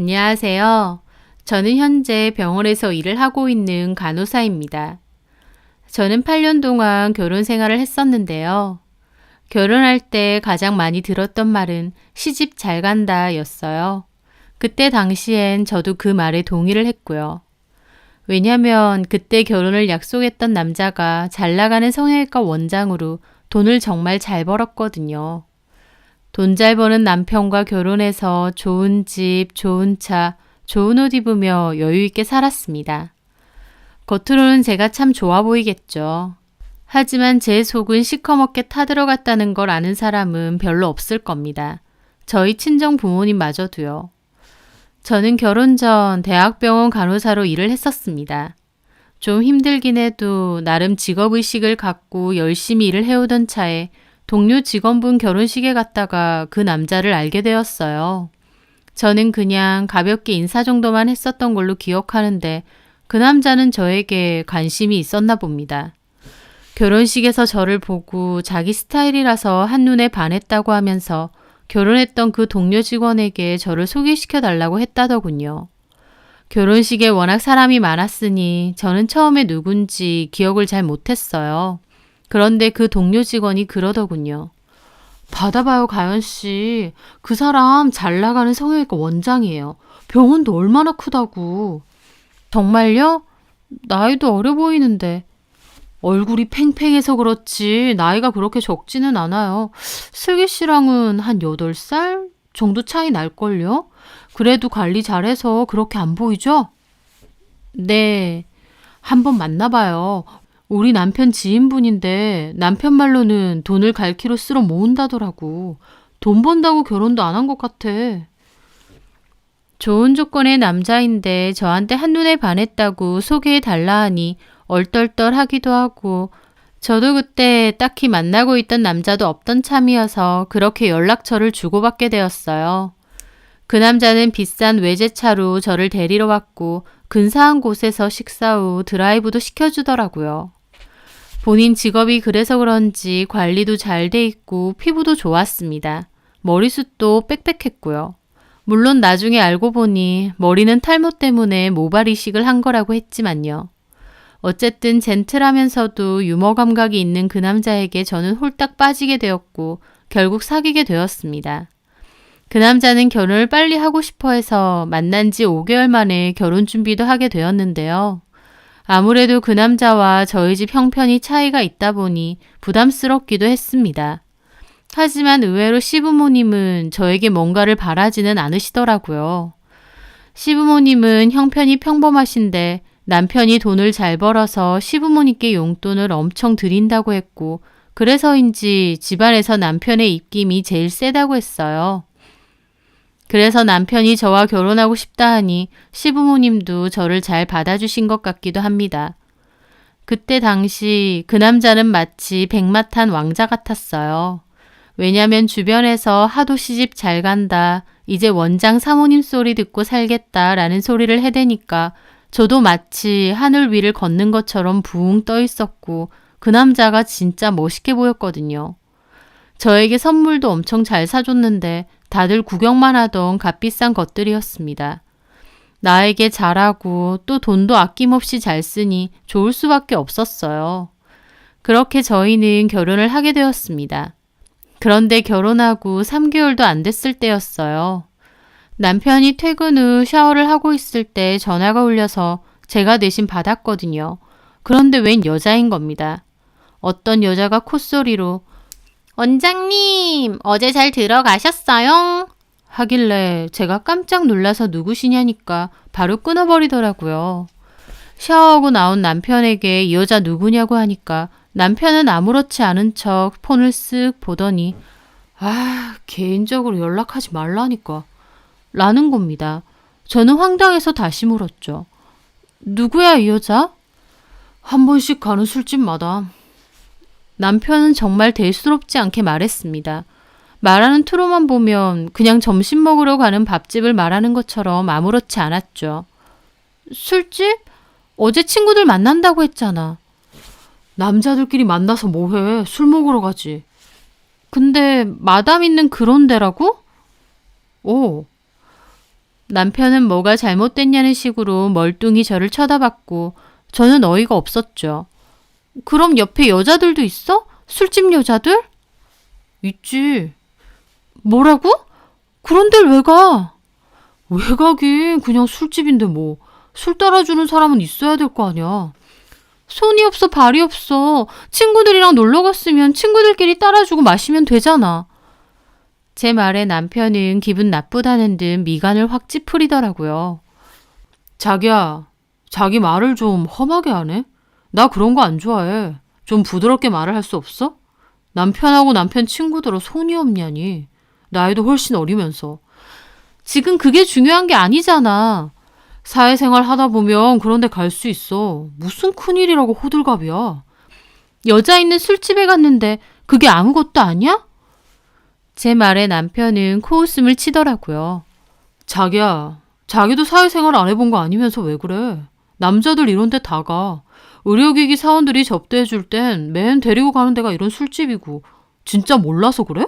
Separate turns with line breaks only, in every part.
안녕하세요. 저는 현재 병원에서 일을 하고 있는 간호사입니다. 저는 8년 동안 결혼 생활을 했었는데요. 결혼할 때 가장 많이 들었던 말은 시집 잘 간다 였어요. 그때 당시엔 저도 그 말에 동의를 했고요. 왜냐면 그때 결혼을 약속했던 남자가 잘 나가는 성형외과 원장으로 돈을 정말 잘 벌었거든요. 돈 잘 버는 남편과 결혼해서 좋은 집, 좋은 차, 좋은 옷 입으며 여유 있게 살았습니다. 겉으로는 제가 참 좋아 보이겠죠. 하지만 제 속은 시커멓게 타들어갔다는 걸 아는 사람은 별로 없을 겁니다. 저희 친정 부모님마저도요. 저는 결혼 전 대학병원 간호사로 일을 했었습니다. 좀 힘들긴 해도 나름 직업의식을 갖고 열심히 일을 해오던 차에 동료 직원분 결혼식에 갔다가 그 남자를 알게 되었어요. 저는 그냥 가볍게 인사 정도만 했었던 걸로 기억하는데 그 남자는 저에게 관심이 있었나 봅니다. 결혼식에서 저를 보고 자기 스타일이라서 한눈에 반했다고 하면서 결혼했던 그 동료 직원에게 저를 소개시켜 달라고 했다더군요. 결혼식에 워낙 사람이 많았으니 저는 처음에 누군지 기억을 잘 못했어요. 그런데 그 동료 직원이 그러더군요. 받아봐요, 가연씨. 그 사람 잘 나가는 성형외과 원장이에요. 병원도 얼마나 크다고. 정말요? 나이도 어려 보이는데. 얼굴이 팽팽해서 그렇지 나이가 그렇게 적지는 않아요. 슬기 씨랑은 한 8살 정도 차이 날걸요? 그래도 관리 잘해서 그렇게 안 보이죠? 네, 한번 만나봐요. 우리 남편 지인분인데 남편 말로는 돈을 갈키로 쓸어 모은다더라고. 돈 번다고 결혼도 안 한 것 같아. 좋은 조건의 남자인데 저한테 한눈에 반했다고 소개해달라 하니 얼떨떨하기도 하고 저도 그때 딱히 만나고 있던 남자도 없던 참이어서 그렇게 연락처를 주고받게 되었어요. 그 남자는 비싼 외제차로 저를 데리러 왔고 근사한 곳에서 식사 후 드라이브도 시켜주더라고요. 본인 직업이 그래서 그런지 관리도 잘 돼 있고 피부도 좋았습니다. 머리숱도 빽빽했고요. 물론 나중에 알고 보니 머리는 탈모 때문에 모발 이식을 한 거라고 했지만요. 어쨌든 젠틀하면서도 유머 감각이 있는 그 남자에게 저는 홀딱 빠지게 되었고 결국 사귀게 되었습니다. 그 남자는 결혼을 빨리 하고 싶어 해서 만난 지 5개월 만에 결혼 준비도 하게 되었는데요. 아무래도 그 남자와 저희 집 형편이 차이가 있다 보니 부담스럽기도 했습니다. 하지만 의외로 시부모님은 저에게 뭔가를 바라지는 않으시더라고요. 시부모님은 형편이 평범하신데 남편이 돈을 잘 벌어서 시부모님께 용돈을 엄청 드린다고 했고 그래서인지 집안에서 남편의 입김이 제일 세다고 했어요. 그래서 남편이 저와 결혼하고 싶다 하니 시부모님도 저를 잘 받아주신 것 같기도 합니다. 그때 당시 그 남자는 마치 백마탄 왕자 같았어요. 왜냐면 주변에서 하도 시집 잘 간다, 이제 원장 사모님 소리 듣고 살겠다라는 소리를 해대니까 저도 마치 하늘 위를 걷는 것처럼 붕 떠 있었고 그 남자가 진짜 멋있게 보였거든요. 저에게 선물도 엄청 잘 사줬는데 다들 구경만 하던 값비싼 것들이었습니다. 나에게 잘하고 또 돈도 아낌없이 잘 쓰니 좋을 수밖에 없었어요. 그렇게 저희는 결혼을 하게 되었습니다. 그런데 결혼하고 3개월도 안 됐을 때였어요. 남편이 퇴근 후 샤워를 하고 있을 때 전화가 울려서 제가 대신 받았거든요. 그런데 웬 여자인 겁니다. 어떤 여자가 콧소리로 원장님, 어제 잘 들어가셨어요? 하길래 제가 깜짝 놀라서 누구시냐니까 바로 끊어버리더라고요. 샤워하고 나온 남편에게 이 여자 누구냐고 하니까 남편은 아무렇지 않은 척 폰을 쓱 보더니 개인적으로 연락하지 말라니까 라는 겁니다. 저는 황당해서 다시 물었죠. 누구야 이 여자? 한 번씩 가는 술집마다. 남편은 정말 대수롭지 않게 말했습니다. 말하는 투로만 보면 그냥 점심 먹으러 가는 밥집을 말하는 것처럼 아무렇지 않았죠. 술집? 어제 친구들 만난다고 했잖아. 남자들끼리 만나서 뭐해? 술 먹으러 가지. 근데 마담 있는 그런 데라고? 오. 남편은 뭐가 잘못됐냐는 식으로 멀뚱히 저를 쳐다봤고 저는 어이가 없었죠. 그럼 옆에 여자들도 있어? 술집 여자들? 있지. 뭐라고? 그런 데를 왜 가? 왜 가긴 그냥 술집인데 뭐. 술 따라주는 사람은 있어야 될 거 아니야. 손이 없어 발이 없어. 친구들이랑 놀러 갔으면 친구들끼리 따라주고 마시면 되잖아. 제 말에 남편은 기분 나쁘다는 듯 미간을 확 찌푸리더라고요. 자기야, 자기 말을 좀 험하게 하네? 나 그런 거 안 좋아해. 좀 부드럽게 말을 할 수 없어? 남편하고 남편 친구들은 손이 없냐니. 나이도 훨씬 어리면서. 지금 그게 중요한 게 아니잖아. 사회생활 하다 보면 그런 데 갈 수 있어. 무슨 큰일이라고 호들갑이야. 여자 있는 술집에 갔는데 그게 아무것도 아니야? 제 말에 남편은 코웃음을 치더라고요. 자기야, 자기도 사회생활 안 해본 거 아니면서 왜 그래? 남자들 이런 데 다 가. 의료기기 사원들이 접대해 줄 땐 맨 데리고 가는 데가 이런 술집이고. 진짜 몰라서 그래?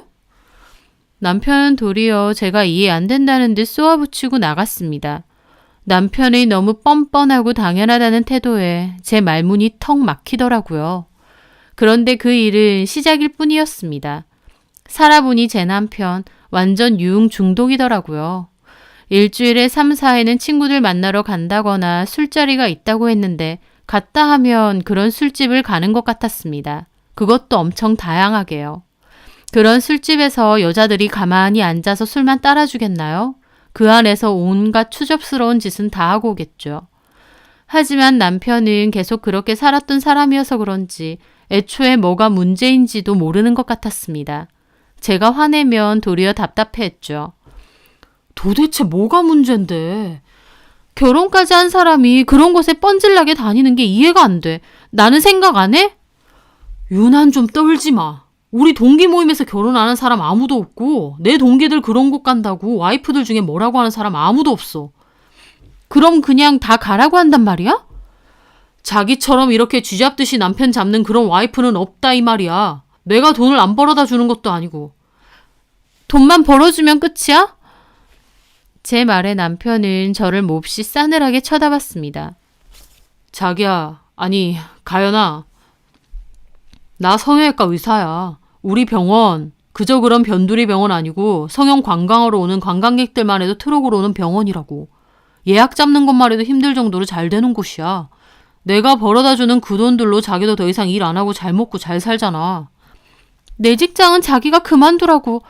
남편은 도리어 제가 이해 안 된다는 듯 쏘아붙이고 나갔습니다. 남편의 너무 뻔뻔하고 당연하다는 태도에 제 말문이 턱 막히더라고요. 그런데 그 일은 시작일 뿐이었습니다. 살아보니 제 남편 완전 유흥 중독이더라고요. 일주일에 3, 4회는 친구들 만나러 간다거나 술자리가 있다고 했는데 갔다 하면 그런 술집을 가는 것 같았습니다. 그것도 엄청 다양하게요. 그런 술집에서 여자들이 가만히 앉아서 술만 따라주겠나요? 그 안에서 온갖 추접스러운 짓은 다 하고 오겠죠. 하지만 남편은 계속 그렇게 살았던 사람이어서 그런지 애초에 뭐가 문제인지도 모르는 것 같았습니다. 제가 화내면 도리어 답답해했죠. 도대체 뭐가 문제인데? 결혼까지 한 사람이 그런 곳에 뻔질나게 다니는 게 이해가 안 돼. 나는 생각 안 해? 유난 좀 떨지 마. 우리 동기 모임에서 결혼 안 한 사람 아무도 없고 내 동기들 그런 곳 간다고 와이프들 중에 뭐라고 하는 사람 아무도 없어. 그럼 그냥 다 가라고 한단 말이야? 자기처럼 이렇게 쥐잡듯이 남편 잡는 그런 와이프는 없다 이 말이야. 내가 돈을 안 벌어다 주는 것도 아니고. 돈만 벌어주면 끝이야? 제 말에 남편은 저를 몹시 싸늘하게 쳐다봤습니다. 자기야, 아니 가연아. 나 성형외과 의사야. 우리 병원 그저 그런 변두리 병원 아니고 성형 관광하러 오는 관광객들만 해도 트럭으로 오는 병원이라고. 예약 잡는 것만 해도 힘들 정도로 잘 되는 곳이야. 내가 벌어다주는 그 돈들로 자기도 더 이상 일 안 하고 잘 먹고 잘 살잖아. 내 직장은 자기가 그만두라고.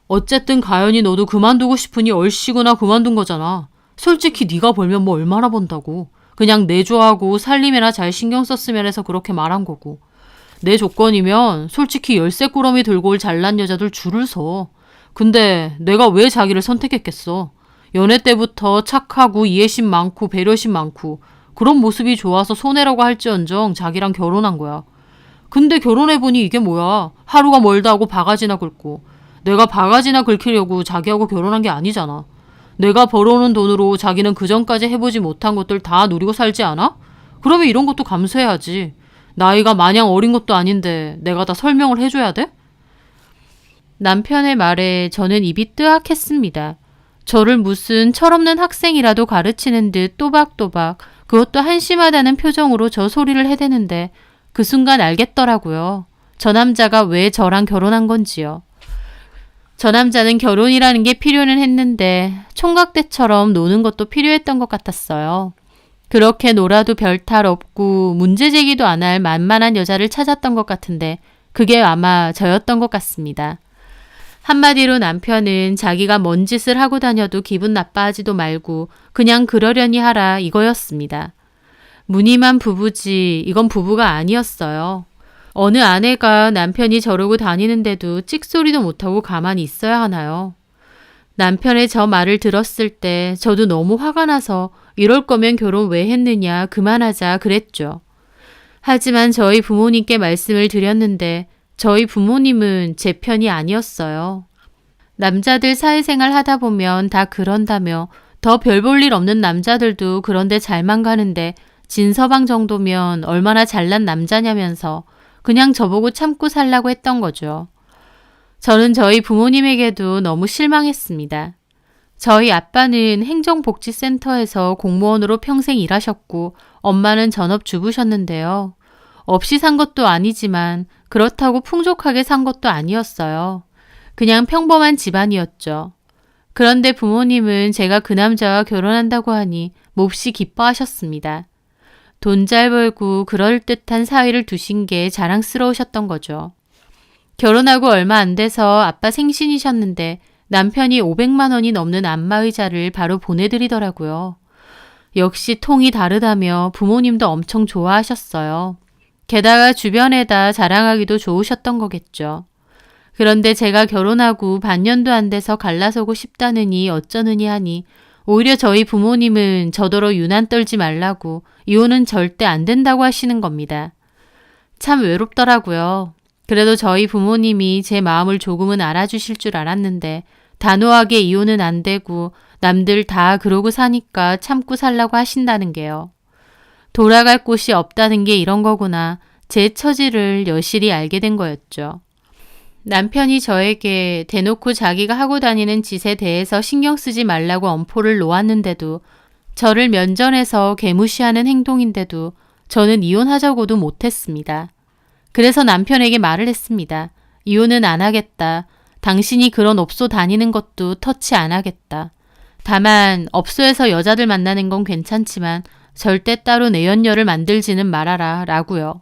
어쨌든 가연이 너도 그만두고 싶으니 얼씨구나 그만둔 거잖아. 솔직히 네가 벌면 뭐 얼마나 번다고. 그냥 내조하고 살림이나 잘 신경 썼으면 해서 그렇게 말한 거고. 내 조건이면 솔직히 열쇠꾸러미 들고 올 잘난 여자들 줄을 서. 근데 내가 왜 자기를 선택했겠어. 연애 때부터 착하고 이해심 많고 배려심 많고 그런 모습이 좋아서 손해라고 할지언정 자기랑 결혼한 거야. 근데 결혼해보니 이게 뭐야. 하루가 멀다 하고 바가지나 긁고. 내가 바가지나 긁히려고 자기하고 결혼한 게 아니잖아. 내가 벌어오는 돈으로 자기는 그전까지 해보지 못한 것들 다 누리고 살지 않아? 그러면 이런 것도 감수해야지. 나이가 마냥 어린 것도 아닌데 내가 다 설명을 해줘야 돼? 남편의 말에 저는 입이 뜨악했습니다. 저를 무슨 철없는 학생이라도 가르치는 듯 또박또박 그것도 한심하다는 표정으로 저 소리를 해대는데 그 순간 알겠더라고요. 저 남자가 왜 저랑 결혼한 건지요. 저 남자는 결혼이라는 게 필요는 했는데 총각 때처럼 노는 것도 필요했던 것 같았어요. 그렇게 놀아도 별 탈 없고 문제 제기도 안 할 만만한 여자를 찾았던 것 같은데 그게 아마 저였던 것 같습니다. 한마디로 남편은 자기가 뭔 짓을 하고 다녀도 기분 나빠하지도 말고 그냥 그러려니 하라 이거였습니다. 무늬만 부부지 이건 부부가 아니었어요. 어느 아내가 남편이 저러고 다니는데도 찍소리도 못하고 가만히 있어야 하나요? 남편의 저 말을 들었을 때 저도 너무 화가 나서 이럴 거면 결혼 왜 했느냐 그만하자 그랬죠. 하지만 저희 부모님께 말씀을 드렸는데 저희 부모님은 제 편이 아니었어요. 남자들 사회생활 하다 보면 다 그런다며 더 별 볼 일 없는 남자들도 그런데 잘만 가는데 진서방 정도면 얼마나 잘난 남자냐면서 그냥 저보고 참고 살라고 했던 거죠. 저는 저희 부모님에게도 너무 실망했습니다. 저희 아빠는 행정복지센터에서 공무원으로 평생 일하셨고 엄마는 전업주부셨는데요. 없이 산 것도 아니지만 그렇다고 풍족하게 산 것도 아니었어요. 그냥 평범한 집안이었죠. 그런데 부모님은 제가 그 남자와 결혼한다고 하니 몹시 기뻐하셨습니다. 돈 잘 벌고 그럴듯한 사위를 두신 게 자랑스러우셨던 거죠. 결혼하고 얼마 안 돼서 아빠 생신이셨는데 남편이 500만 원이 넘는 안마의자를 바로 보내드리더라고요. 역시 통이 다르다며 부모님도 엄청 좋아하셨어요. 게다가 주변에다 자랑하기도 좋으셨던 거겠죠. 그런데 제가 결혼하고 반년도 안 돼서 갈라서고 싶다느니 어쩌느니 하니 오히려 저희 부모님은 저더러 유난 떨지 말라고 이혼은 절대 안 된다고 하시는 겁니다. 참 외롭더라고요. 그래도 저희 부모님이 제 마음을 조금은 알아주실 줄 알았는데 단호하게 이혼은 안 되고 남들 다 그러고 사니까 참고 살라고 하신다는 게요. 돌아갈 곳이 없다는 게 이런 거구나. 제 처지를 여실히 알게 된 거였죠. 남편이 저에게 대놓고 자기가 하고 다니는 짓에 대해서 신경 쓰지 말라고 엄포를 놓았는데도 저를 면전에서 개무시하는 행동인데도 저는 이혼하자고도 못했습니다. 그래서 남편에게 말을 했습니다. 이혼은 안 하겠다. 당신이 그런 업소 다니는 것도 터치 안 하겠다. 다만 업소에서 여자들 만나는 건 괜찮지만 절대 따로 내연녀를 만들지는 말아라 라고요.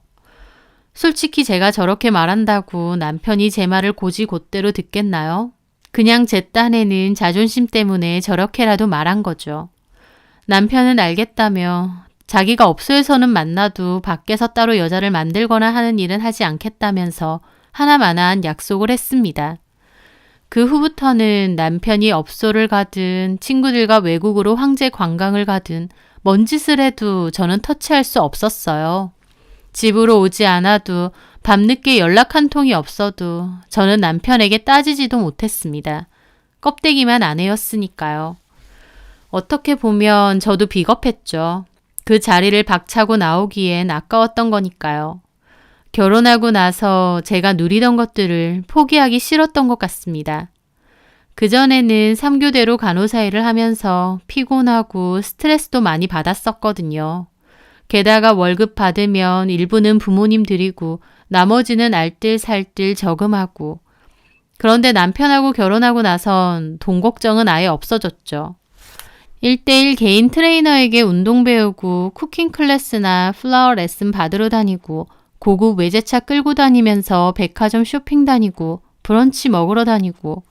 솔직히 제가 저렇게 말한다고 남편이 제 말을 고지곧대로 듣겠나요? 그냥 제 딴에는 자존심 때문에 저렇게라도 말한 거죠. 남편은 알겠다며 자기가 업소에서는 만나도 밖에서 따로 여자를 만들거나 하는 일은 하지 않겠다면서 하나마나한 약속을 했습니다. 그 후부터는 남편이 업소를 가든 친구들과 외국으로 황제 관광을 가든 뭔 짓을 해도 저는 터치할 수 없었어요. 집으로 오지 않아도 밤늦게 연락 한 통이 없어도 저는 남편에게 따지지도 못했습니다. 껍데기만 아내였으니까요. 어떻게 보면 저도 비겁했죠. 그 자리를 박차고 나오기엔 아까웠던 거니까요. 결혼하고 나서 제가 누리던 것들을 포기하기 싫었던 것 같습니다. 그전에는 3교대로 간호사 일을 하면서 피곤하고 스트레스도 많이 받았었거든요. 게다가 월급 받으면 일부는 부모님 드리고 나머지는 알뜰살뜰 저금하고. 그런데 남편하고 결혼하고 나선 돈 걱정은 아예 없어졌죠. 1:1 개인 트레이너에게 운동 배우고 쿠킹 클래스나 플라워 레슨 받으러 다니고 고급 외제차 끌고 다니면서 백화점 쇼핑 다니고 브런치 먹으러 다니고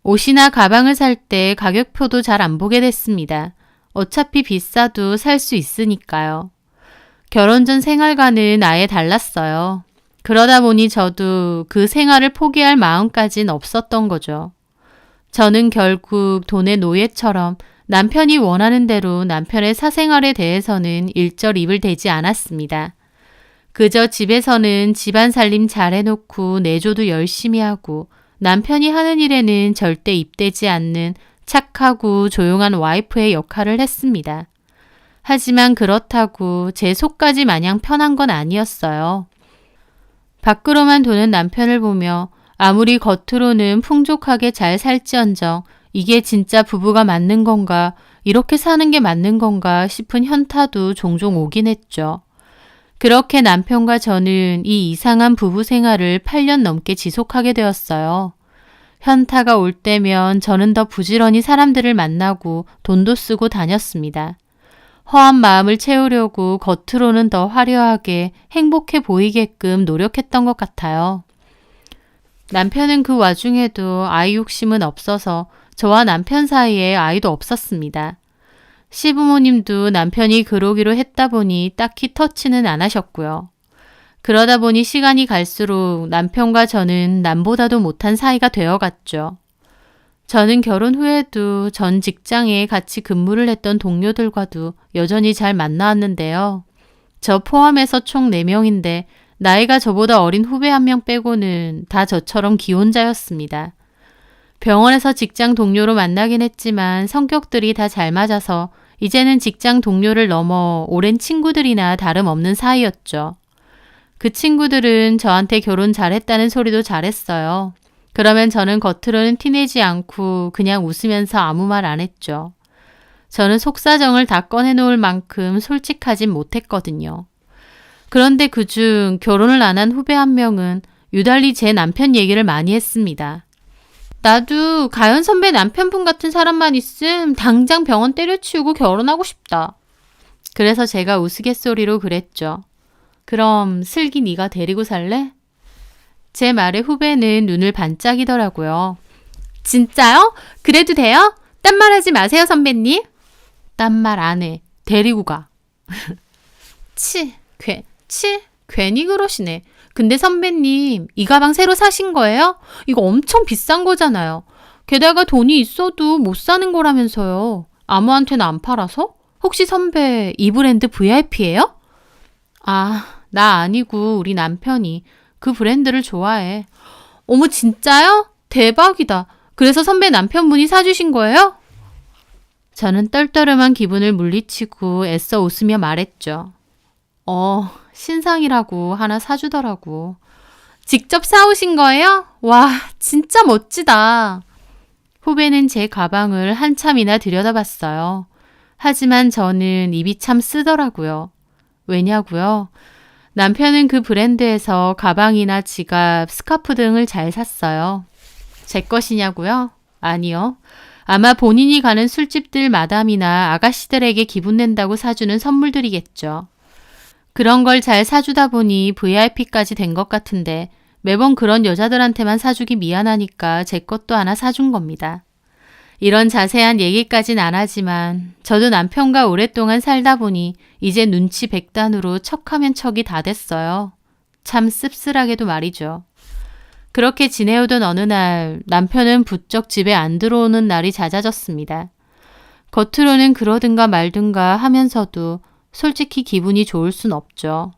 옷이나 가방을 살 때 가격표도 잘 안 보게 됐습니다. 어차피 비싸도 살 수 있으니까요. 결혼 전 생활과는 아예 달랐어요. 그러다 보니 저도 그 생활을 포기할 마음까진 없었던 거죠. 저는 결국 돈의 노예처럼 남편이 원하는 대로 남편의 사생활에 대해서는 일절 입을 대지 않았습니다. 그저 집에서는 집안 살림 잘해놓고 내조도 열심히 하고 남편이 하는 일에는 절대 입대지 않는 착하고 조용한 와이프의 역할을 했습니다. 하지만 그렇다고 제 속까지 마냥 편한 건 아니었어요. 밖으로만 도는 남편을 보며 아무리 겉으로는 풍족하게 잘 살지언정 이게 진짜 부부가 맞는 건가, 이렇게 사는 게 맞는 건가 싶은 현타도 종종 오긴 했죠. 그렇게 남편과 저는 이 이상한 부부 생활을 8년 넘게 지속하게 되었어요. 현타가 올 때면 저는 더 부지런히 사람들을 만나고 돈도 쓰고 다녔습니다. 허한 마음을 채우려고 겉으로는 더 화려하게 행복해 보이게끔 노력했던 것 같아요. 남편은 그 와중에도 아이 욕심은 없어서 저와 남편 사이에 아이도 없었습니다. 시부모님도 남편이 그러기로 했다 보니 딱히 터치는 안 하셨고요. 그러다 보니 시간이 갈수록 남편과 저는 남보다도 못한 사이가 되어갔죠. 저는 결혼 후에도 전 직장에 같이 근무를 했던 동료들과도 여전히 잘 만나왔는데요. 저 포함해서 총 4명인데 나이가 저보다 어린 후배 1명 빼고는 다 저처럼 기혼자였습니다. 병원에서 직장 동료로 만나긴 했지만 성격들이 다 잘 맞아서 이제는 직장 동료를 넘어 오랜 친구들이나 다름없는 사이였죠. 그 친구들은 저한테 결혼 잘했다는 소리도 잘했어요. 그러면 저는 겉으로는 티내지 않고 그냥 웃으면서 아무 말 안 했죠. 저는 속사정을 다 꺼내놓을 만큼 솔직하진 못했거든요. 그런데 그중 결혼을 안 한 후배 한 명은 유달리 제 남편 얘기를 많이 했습니다. 나도 가연 선배 남편분 같은 사람만 있음 당장 병원 때려치우고 결혼하고 싶다. 그래서 제가 우스갯소리로 그랬죠. 그럼 슬기 네가 데리고 살래? 제 말에 후배는 눈을 반짝이더라고요. 진짜요? 그래도 돼요? 딴 말하지 마세요 선배님. 딴 말 안 해. 데리고 가. 괜히 그러시네. 근데 선배님, 이 가방 새로 사신 거예요? 이거 엄청 비싼 거잖아요. 게다가 돈이 있어도 못 사는 거라면서요. 아무한테나 안 팔아서? 혹시 선배 이 브랜드 VIP예요? 아, 나 아니고 우리 남편이 그 브랜드를 좋아해. 어머 진짜요? 대박이다. 그래서 선배 남편분이 사주신 거예요? 저는 떨떠름한 기분을 물리치고 애써 웃으며 말했죠. 신상이라고 하나 사주더라고. 직접 사오신 거예요? 와, 진짜 멋지다. 후배는 제 가방을 한참이나 들여다봤어요. 하지만 저는 입이 참 쓰더라고요. 왜냐고요? 남편은 그 브랜드에서 가방이나 지갑, 스카프 등을 잘 샀어요. 제 것이냐고요? 아니요. 아마 본인이 가는 술집들 마담이나 아가씨들에게 기분 낸다고 사주는 선물들이겠죠. 그런 걸 잘 사주다 보니 VIP까지 된 것 같은데 매번 그런 여자들한테만 사주기 미안하니까 제 것도 하나 사준 겁니다. 이런 자세한 얘기까진 안 하지만 저도 남편과 오랫동안 살다 보니 이제 눈치 백단으로 척하면 척이 다 됐어요. 참 씁쓸하게도 말이죠. 그렇게 지내오던 어느 날 남편은 부쩍 집에 안 들어오는 날이 잦아졌습니다. 겉으로는 그러든가 말든가 하면서도 솔직히 기분이 좋을 순 없죠.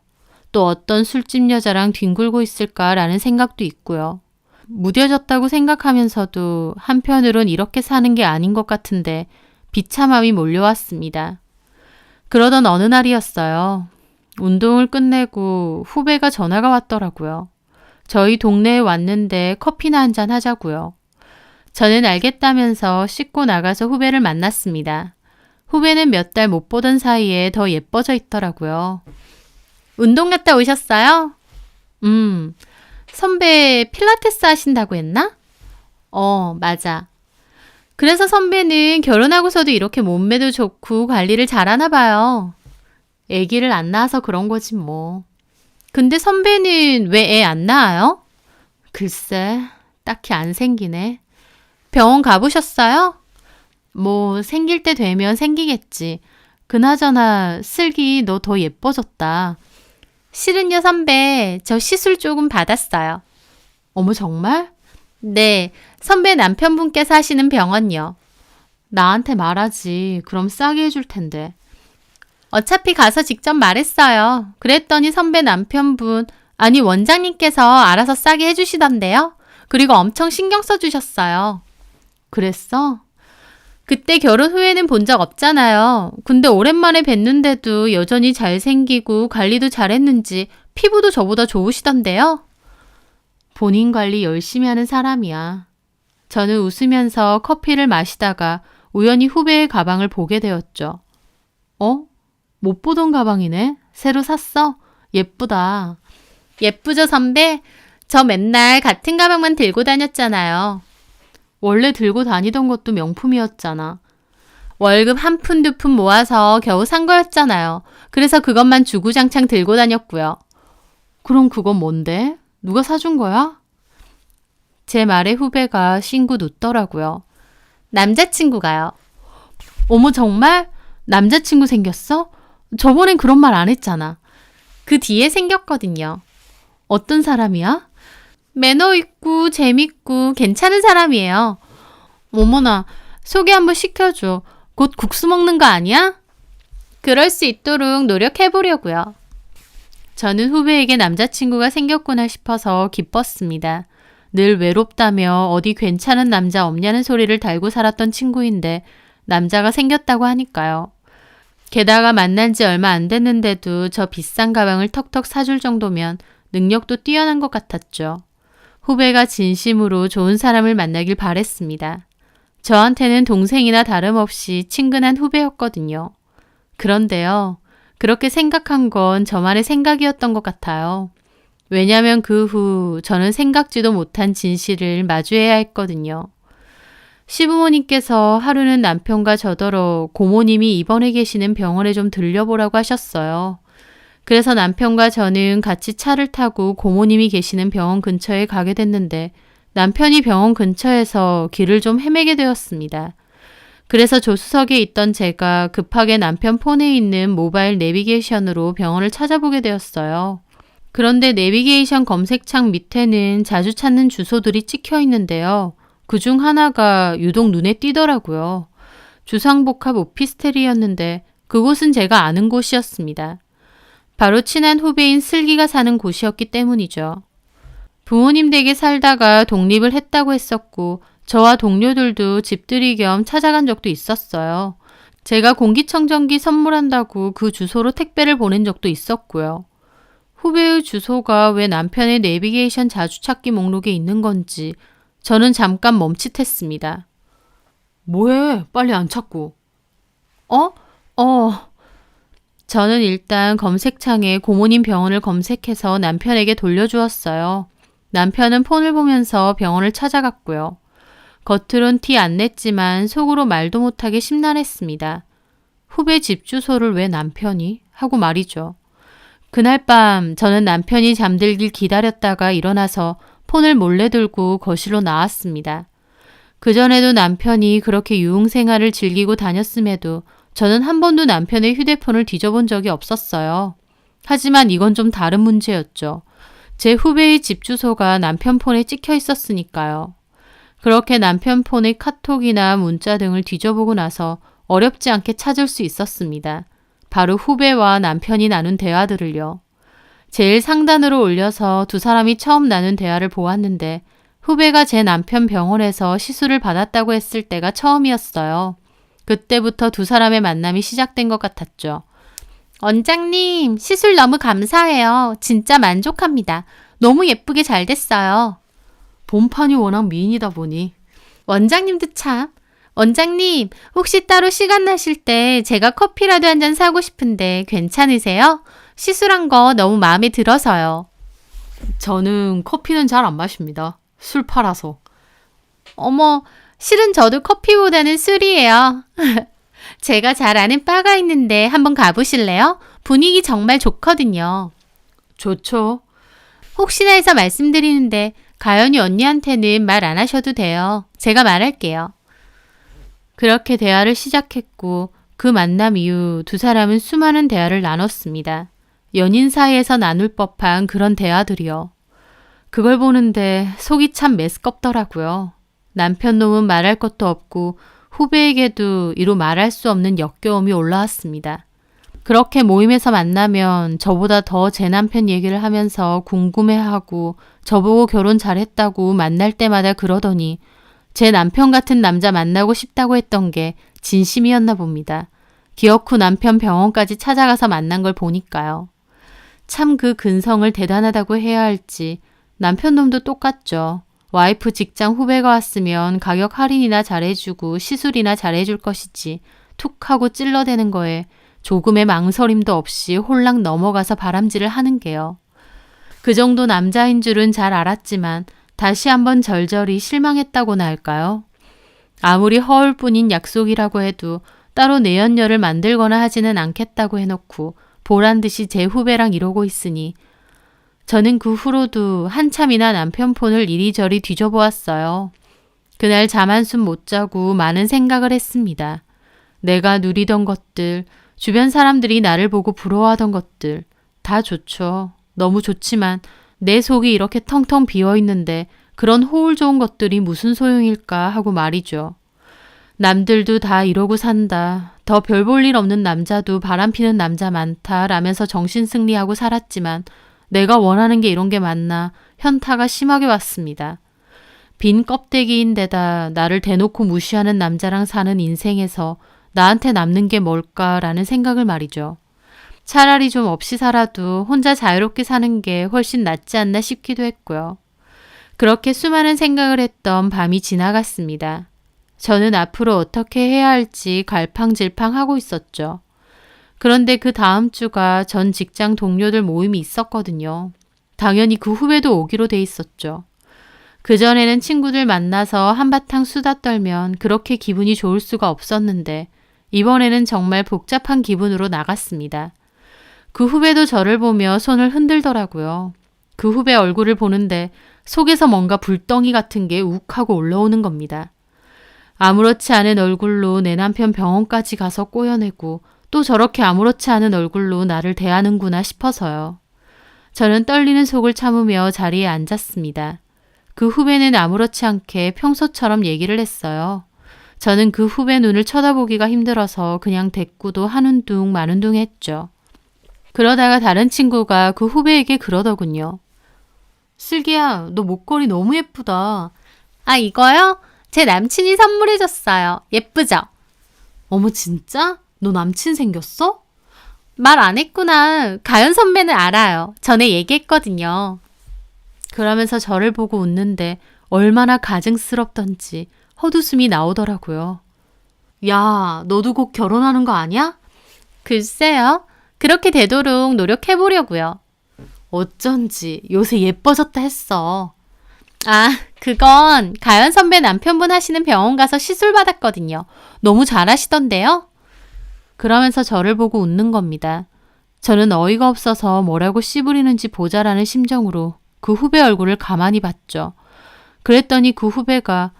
또 어떤 술집 여자랑 뒹굴고 있을까라는 생각도 있고요. 무뎌졌다고 생각하면서도 한편으론 이렇게 사는 게 아닌 것 같은데 비참함이 몰려왔습니다. 그러던 어느 날이었어요. 운동을 끝내고 후배가 전화가 왔더라고요. 저희 동네에 왔는데 커피나 한잔 하자고요. 저는 알겠다면서 씻고 나가서 후배를 만났습니다. 후배는 몇 달 못 보던 사이에 더 예뻐져 있더라고요. 운동 갔다 오셨어요? 선배 필라테스 하신다고 했나? 맞아. 그래서 선배는 결혼하고서도 이렇게 몸매도 좋고 관리를 잘하나 봐요. 아기를 안 낳아서 그런 거지 뭐. 근데 선배는 왜 애 안 낳아요? 글쎄, 딱히 안 생기네. 병원 가보셨어요? 뭐 생길 때 되면 생기겠지. 그나저나 슬기 너 더 예뻐졌다. 실은요 선배, 저 시술 조금 받았어요. 어머 정말? 네, 선배 남편분께서 하시는 병원요. 나한테 말하지. 그럼 싸게 해줄 텐데. 어차피 가서 직접 말했어요. 그랬더니 선배 남편분, 아니 원장님께서 알아서 싸게 해주시던데요. 그리고 엄청 신경 써주셨어요. 그랬어? 그때 결혼 후에는 본 적 없잖아요. 근데 오랜만에 뵀는데도 여전히 잘생기고 관리도 잘했는지 피부도 저보다 좋으시던데요. 본인 관리 열심히 하는 사람이야. 저는 웃으면서 커피를 마시다가 우연히 후배의 가방을 보게 되었죠. 못 보던 가방이네. 새로 샀어? 예쁘다. 예쁘죠 선배? 저 맨날 같은 가방만 들고 다녔잖아요. 원래 들고 다니던 것도 명품이었잖아. 월급 한 푼 두 푼 모아서 겨우 산 거였잖아요. 그래서 그것만 주구장창 들고 다녔고요. 그럼 그건 뭔데? 누가 사준 거야? 제 말에 후배가 싱긋 웃더라고요. 남자친구가요. 어머 정말? 남자친구 생겼어? 저번엔 그런 말 안 했잖아. 그 뒤에 생겼거든요. 어떤 사람이야? 매너 있고 재밌고 괜찮은 사람이에요. 어머나, 소개 한번 시켜줘. 곧 국수 먹는 거 아니야? 그럴 수 있도록 노력해보려고요. 저는 후배에게 남자친구가 생겼구나 싶어서 기뻤습니다. 늘 외롭다며 어디 괜찮은 남자 없냐는 소리를 달고 살았던 친구인데 남자가 생겼다고 하니까요. 게다가 만난 지 얼마 안 됐는데도 저 비싼 가방을 턱턱 사줄 정도면 능력도 뛰어난 것 같았죠. 후배가 진심으로 좋은 사람을 만나길 바랬습니다. 저한테는 동생이나 다름없이 친근한 후배였거든요. 그런데요, 그렇게 생각한 건 저만의 생각이었던 것 같아요. 왜냐하면 그 후 저는 생각지도 못한 진실을 마주해야 했거든요. 시부모님께서 하루는 남편과 저더러 고모님이 입원해 계시는 병원에 좀 들려보라고 하셨어요. 그래서 남편과 저는 같이 차를 타고 고모님이 계시는 병원 근처에 가게 됐는데 남편이 병원 근처에서 길을 좀 헤매게 되었습니다. 그래서 조수석에 있던 제가 급하게 남편 폰에 있는 모바일 내비게이션으로 병원을 찾아보게 되었어요. 그런데 내비게이션 검색창 밑에는 자주 찾는 주소들이 찍혀 있는데요. 그중 하나가 유독 눈에 띄더라고요. 주상복합 오피스텔이었는데 그곳은 제가 아는 곳이었습니다. 바로 친한 후배인 슬기가 사는 곳이었기 때문이죠. 부모님 댁에 살다가 독립을 했다고 했었고 저와 동료들도 집들이 겸 찾아간 적도 있었어요. 제가 공기청정기 선물한다고 그 주소로 택배를 보낸 적도 있었고요. 후배의 주소가 왜 남편의 내비게이션 자주 찾기 목록에 있는 건지 저는 잠깐 멈칫했습니다. 뭐해? 빨리 안 찾고. 저는 일단 검색창에 고모님 병원을 검색해서 남편에게 돌려주었어요. 남편은 폰을 보면서 병원을 찾아갔고요. 겉으론 티 안 냈지만 속으로 말도 못하게 심란했습니다. 후배 집 주소를 왜 남편이? 하고 말이죠. 그날 밤 저는 남편이 잠들길 기다렸다가 일어나서 폰을 몰래 들고 거실로 나왔습니다. 그전에도 남편이 그렇게 유흥생활을 즐기고 다녔음에도 저는 한 번도 남편의 휴대폰을 뒤져본 적이 없었어요. 하지만 이건 좀 다른 문제였죠. 제 후배의 집 주소가 남편 폰에 찍혀 있었으니까요. 그렇게 남편 폰의 카톡이나 문자 등을 뒤져보고 나서 어렵지 않게 찾을 수 있었습니다. 바로 후배와 남편이 나눈 대화들을요. 제일 상단으로 올려서 두 사람이 처음 나눈 대화를 보았는데 후배가 제 남편 병원에서 시술을 받았다고 했을 때가 처음이었어요. 그때부터 두 사람의 만남이 시작된 것 같았죠. 원장님, 시술 너무 감사해요. 진짜 만족합니다. 너무 예쁘게 잘 됐어요. 본판이 워낙 미인이다 보니. 원장님도 참. 원장님, 혹시 따로 시간 나실 때 제가 커피라도 한 잔 사고 싶은데 괜찮으세요? 시술한 거 너무 마음에 들어서요. 저는 커피는 잘 안 마십니다. 술 팔아서. 어머, 실은 저도 커피보다는 술이에요. 제가 잘 아는 바가 있는데 한번 가보실래요? 분위기 정말 좋거든요. 좋죠. 혹시나 해서 말씀드리는데 가연이 언니한테는 말 안 하셔도 돼요. 제가 말할게요. 그렇게 대화를 시작했고 그 만남 이후 두 사람은 수많은 대화를 나눴습니다. 연인 사이에서 나눌 법한 그런 대화들이요. 그걸 보는데 속이 참 메스껍더라고요. 남편 놈은 말할 것도 없고 후배에게도 이루 말할 수 없는 역겨움이 올라왔습니다. 그렇게 모임에서 만나면 저보다 더 제 남편 얘기를 하면서 궁금해하고 저보고 결혼 잘했다고 만날 때마다 그러더니 제 남편 같은 남자 만나고 싶다고 했던 게 진심이었나 봅니다. 기어코 남편 병원까지 찾아가서 만난 걸 보니까요. 참 그 근성을 대단하다고 해야 할지 남편 놈도 똑같죠. 와이프 직장 후배가 왔으면 가격 할인이나 잘해주고 시술이나 잘해줄 것이지 툭 하고 찔러대는 거에 조금의 망설임도 없이 홀랑 넘어가서 바람질을 하는 게요. 그 정도 남자인 줄은 잘 알았지만 다시 한번 절절히 실망했다고나 할까요? 아무리 허울뿐인 약속이라고 해도 따로 내연녀를 만들거나 하지는 않겠다고 해놓고 보란듯이 제 후배랑 이러고 있으니 저는 그 후로도 한참이나 남편 폰을 이리저리 뒤져보았어요. 그날 잠 한숨 못 자고 많은 생각을 했습니다. 내가 누리던 것들, 주변 사람들이 나를 보고 부러워하던 것들 다 좋죠. 너무 좋지만 내 속이 이렇게 텅텅 비어있는데 그런 호울 좋은 것들이 무슨 소용일까 하고 말이죠. 남들도 다 이러고 산다. 더 별 볼 일 없는 남자도 바람피는 남자 많다 라면서 정신승리하고 살았지만 내가 원하는 게 이런 게 맞나 현타가 심하게 왔습니다. 빈 껍데기인데다 나를 대놓고 무시하는 남자랑 사는 인생에서 나한테 남는 게 뭘까라는 생각을 말이죠. 차라리 좀 없이 살아도 혼자 자유롭게 사는 게 훨씬 낫지 않나 싶기도 했고요. 그렇게 수많은 생각을 했던 밤이 지나갔습니다. 저는 앞으로 어떻게 해야 할지 갈팡질팡하고 있었죠. 그런데 그 다음 주가 전 직장 동료들 모임이 있었거든요. 당연히 그 후배도 오기로 돼 있었죠. 그전에는 친구들 만나서 한바탕 수다 떨면 그렇게 기분이 좋을 수가 없었는데 이번에는 정말 복잡한 기분으로 나갔습니다. 그 후배도 저를 보며 손을 흔들더라고요. 그 후배 얼굴을 보는데 속에서 뭔가 불덩이 같은 게 욱하고 올라오는 겁니다. 아무렇지 않은 얼굴로 내 남편 병원까지 가서 꼬여내고 또 저렇게 아무렇지 않은 얼굴로 나를 대하는구나 싶어서요. 저는 떨리는 속을 참으며 자리에 앉았습니다. 그 후배는 아무렇지 않게 평소처럼 얘기를 했어요. 저는 그 후배 눈을 쳐다보기가 힘들어서 그냥 대꾸도 하는 둥 마는 둥 했죠. 그러다가 다른 친구가 그 후배에게 그러더군요. 슬기야, 너 목걸이 너무 예쁘다. 아, 이거요? 제 남친이 선물해줬어요. 예쁘죠? 어머, 진짜? 너 남친 생겼어? 말 안 했구나. 가연 선배는 알아요. 전에 얘기했거든요. 그러면서 저를 보고 웃는데 얼마나 가증스럽던지 헛웃음이 나오더라고요. 야, 너도 곧 결혼하는 거 아니야? 글쎄요. 그렇게 되도록 노력해보려고요. 어쩐지 요새 예뻐졌다 했어. 아, 그건 가연 선배 남편분 하시는 병원 가서 시술 받았거든요. 너무 잘하시던데요? 그러면서 저를 보고 웃는 겁니다. 저는 어이가 없어서 뭐라고 씨부리는지 보자라는 심정으로 그 후배 얼굴을 가만히 봤죠. 그랬더니 그 후배가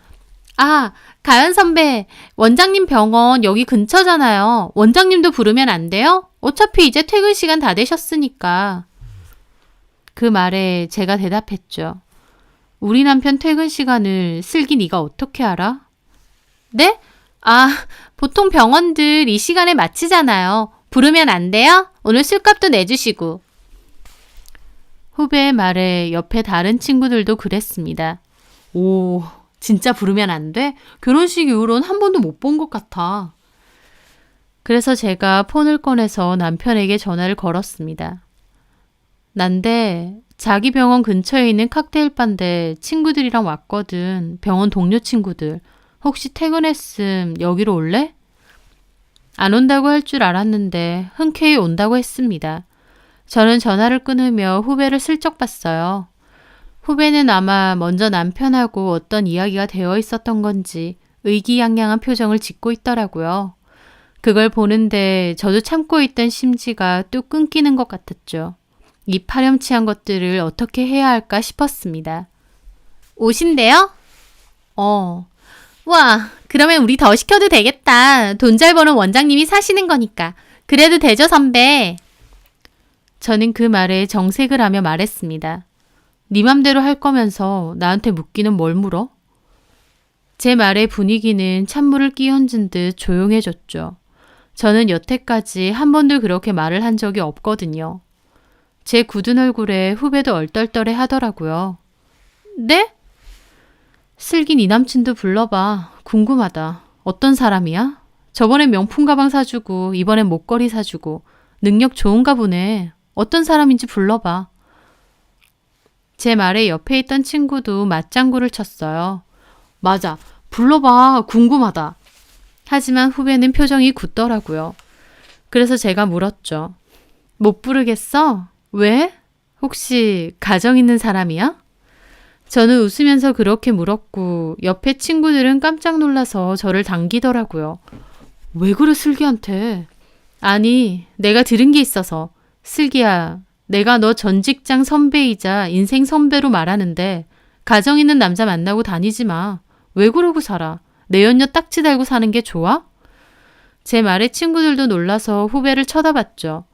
아, 가연 선배, 원장님 병원 여기 근처잖아요. 원장님도 부르면 안 돼요? 어차피 이제 퇴근 시간 다 되셨으니까. 그 말에 제가 대답했죠. 우리 남편 퇴근 시간을 슬기 네가 어떻게 알아? 네? 아, 보통 병원들 이 시간에 마치잖아요. 부르면 안 돼요? 오늘 술값도 내주시고. 후배의 말에 옆에 다른 친구들도 그랬습니다. 오, 진짜 부르면 안 돼? 결혼식 이후로는 한 번도 못 본 것 같아. 그래서 제가 폰을 꺼내서 남편에게 전화를 걸었습니다. 난데 자기 병원 근처에 있는 칵테일 바인데 친구들이랑 왔거든. 병원 동료 친구들. 혹시 퇴근했음 여기로 올래? 안 온다고 할 줄 알았는데 흔쾌히 온다고 했습니다. 저는 전화를 끊으며 후배를 슬쩍 봤어요. 후배는 아마 먼저 남편하고 어떤 이야기가 되어 있었던 건지 의기양양한 표정을 짓고 있더라고요. 그걸 보는데 저도 참고 있던 심지가 뚝 끊기는 것 같았죠. 이 파렴치한 것들을 어떻게 해야 할까 싶었습니다. 오신대요? 와, 그러면 우리 더 시켜도 되겠다. 돈 잘 버는 원장님이 사시는 거니까. 그래도 되죠, 선배? 저는 그 말에 정색을 하며 말했습니다. 네 맘대로 할 거면서 나한테 묻기는 뭘 물어? 제 말에 분위기는 찬물을 끼얹은 듯 조용해졌죠. 저는 여태까지 한 번도 그렇게 말을 한 적이 없거든요. 제 굳은 얼굴에 후배도 얼떨떨해 하더라고요. 네? 슬기 네 남친도 불러봐. 궁금하다. 어떤 사람이야? 저번엔 명품 가방 사주고 이번엔 목걸이 사주고 능력 좋은가 보네. 어떤 사람인지 불러봐. 제 말에 옆에 있던 친구도 맞장구를 쳤어요. 맞아. 불러봐. 궁금하다. 하지만 후배는 표정이 굳더라고요. 그래서 제가 물었죠. 못 부르겠어? 왜? 혹시 가정 있는 사람이야? 저는 웃으면서 그렇게 물었고 옆에 친구들은 깜짝 놀라서 저를 당기더라고요. 왜 그래 슬기한테? 아니, 내가 들은 게 있어서. 슬기야, 내가 너 전 직장 선배이자 인생 선배로 말하는데 가정 있는 남자 만나고 다니지 마. 왜 그러고 살아? 내 연녀 딱지 달고 사는 게 좋아? 제 말에 친구들도 놀라서 후배를 쳐다봤죠.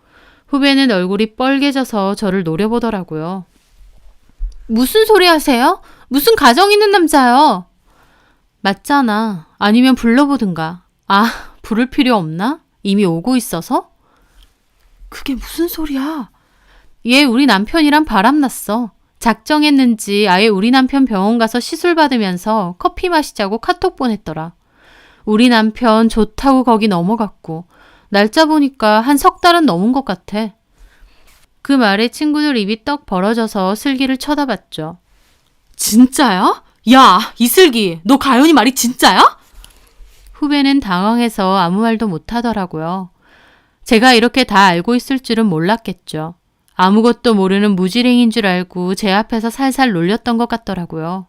후배는 얼굴이 뻘개져서 저를 노려보더라고요. 무슨 소리 하세요? 무슨 가정 있는 남자요? 맞잖아. 아니면 불러보든가. 아, 부를 필요 없나? 이미 오고 있어서? 그게 무슨 소리야? 얘 우리 남편이랑 바람났어. 작정했는지 아예 우리 남편 병원 가서 시술 받으면서 커피 마시자고 카톡 보냈더라. 우리 남편 좋다고 거기 넘어갔고 날짜 보니까 한 석 달은 넘은 것 같아. 그 말에 친구들 입이 떡 벌어져서 슬기를 쳐다봤죠.
진짜야? 야, 이슬기, 너 가연이 말이 진짜야?
후배는 당황해서 아무 말도 못하더라고요. 제가 이렇게 다 알고 있을 줄은 몰랐겠죠. 아무것도 모르는 무지랭인 줄 알고 제 앞에서 살살 놀렸던 것 같더라고요.